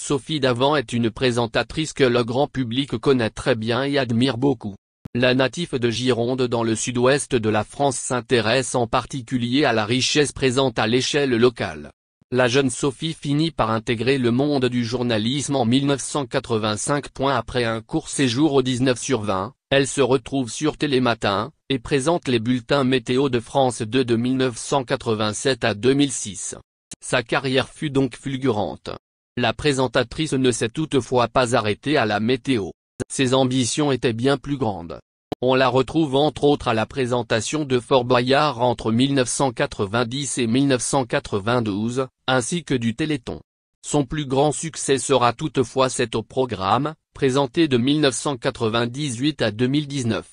Sophie Davant est une présentatrice que le grand public connaît très bien et admire beaucoup. La native de Gironde dans le sud-ouest de la France s'intéresse en particulier à la richesse présente à l'échelle locale. La jeune Sophie finit par intégrer le monde du journalisme en 1985. Après un court séjour au 19/20, elle se retrouve sur Télématin, et présente les bulletins météo de France 2 de 1987 à 2006. Sa carrière fut donc fulgurante. La présentatrice ne s'est toutefois pas arrêtée à la météo. Ses ambitions étaient bien plus grandes. On la retrouve entre autres à la présentation de Fort Boyard entre 1990 et 1992, ainsi que du Téléthon. Son plus grand succès sera toutefois C'est au programme, présenté de 1998 à 2019.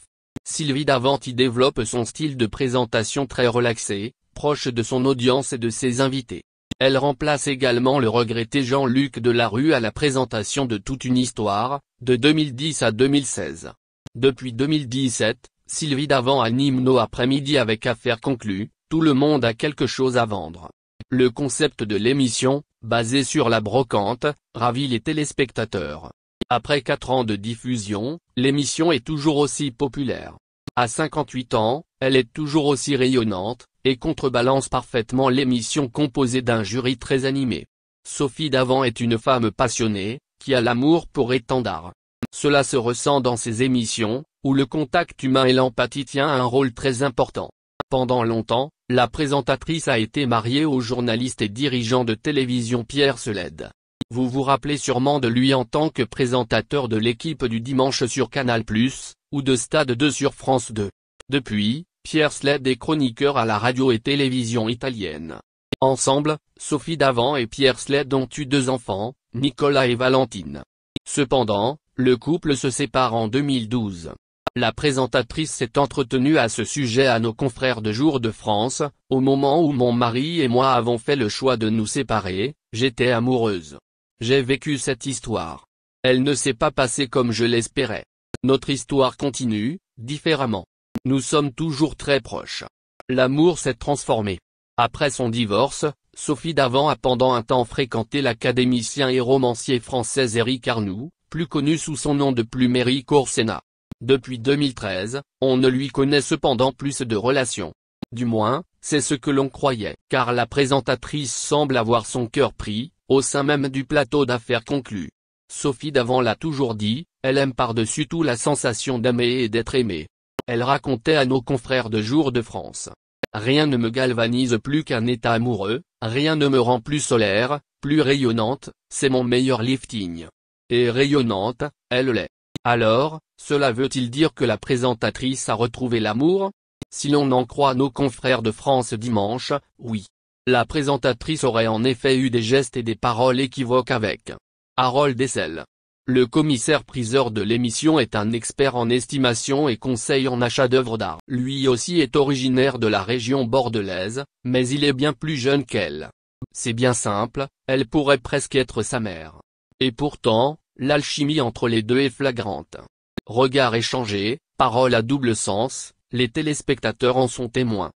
Sylvie Davant y développe son style de présentation très relaxé, proche de son audience et de ses invités. Elle remplace également le regretté Jean-Luc Delarue à la présentation de Toute une histoire, de 2010 à 2016. Depuis 2017, Sylvie Davant anime nos après-midi avec Affaires conclues, tout le monde a quelque chose à vendre. Le concept de l'émission, basé sur la brocante, ravit les téléspectateurs. Après 4 ans de diffusion, l'émission est toujours aussi populaire. À 58 ans, elle est toujours aussi rayonnante, et contrebalance parfaitement l'émission composée d'un jury très animé. Sophie Davant est une femme passionnée, qui a l'amour pour étendard. Cela se ressent dans ses émissions, où le contact humain et l'empathie tient un rôle très important. Pendant longtemps, la présentatrice a été mariée au journaliste et dirigeant de télévision Pierre Sled. Vous vous rappelez sûrement de lui en tant que présentateur de l'équipe du dimanche sur Canal+, ou de Stade 2 sur France 2. Depuis, Pierre Sled est chroniqueur à la radio et télévision italienne. Ensemble, Sophie Davant et Pierre Sled ont eu 2 enfants, Nicolas et Valentine. Cependant, le couple se sépare en 2012. La présentatrice s'est entretenue à ce sujet à nos confrères de Jour de France, au moment où mon mari et moi avons fait le choix de nous séparer, j'étais amoureuse. J'ai vécu cette histoire. Elle ne s'est pas passée comme je l'espérais. Notre histoire continue, différemment. Nous sommes toujours très proches. L'amour s'est transformé. Après son divorce, Sophie Davant a pendant un temps fréquenté l'académicien et romancier français Éric Arnoux, plus connu sous son nom de plume Éric Orsena. Depuis 2013, on ne lui connaît cependant plus de relations. Du moins, c'est ce que l'on croyait. Car la présentatrice semble avoir son cœur pris, au sein même du plateau d'Affaires conclues. Sophie Davant l'a toujours dit, elle aime par-dessus tout la sensation d'aimer et d'être aimée. Elle racontait à nos confrères de Jour de France. Rien ne me galvanise plus qu'un état amoureux, rien ne me rend plus solaire, plus rayonnante, c'est mon meilleur lifting. Et rayonnante, elle l'est. Alors, cela veut-il dire que la présentatrice a retrouvé l'amour? Si l'on en croit nos confrères de France dimanche, oui. La présentatrice aurait en effet eu des gestes et des paroles équivoques avec Harold Dessel. Le commissaire-priseur de l'émission est un expert en estimation et conseil en achat d'œuvres d'art. Lui aussi est originaire de la région bordelaise, mais il est bien plus jeune qu'elle. C'est bien simple, elle pourrait presque être sa mère. Et pourtant, l'alchimie entre les deux est flagrante. Regards échangés, paroles à double sens, les téléspectateurs en sont témoins.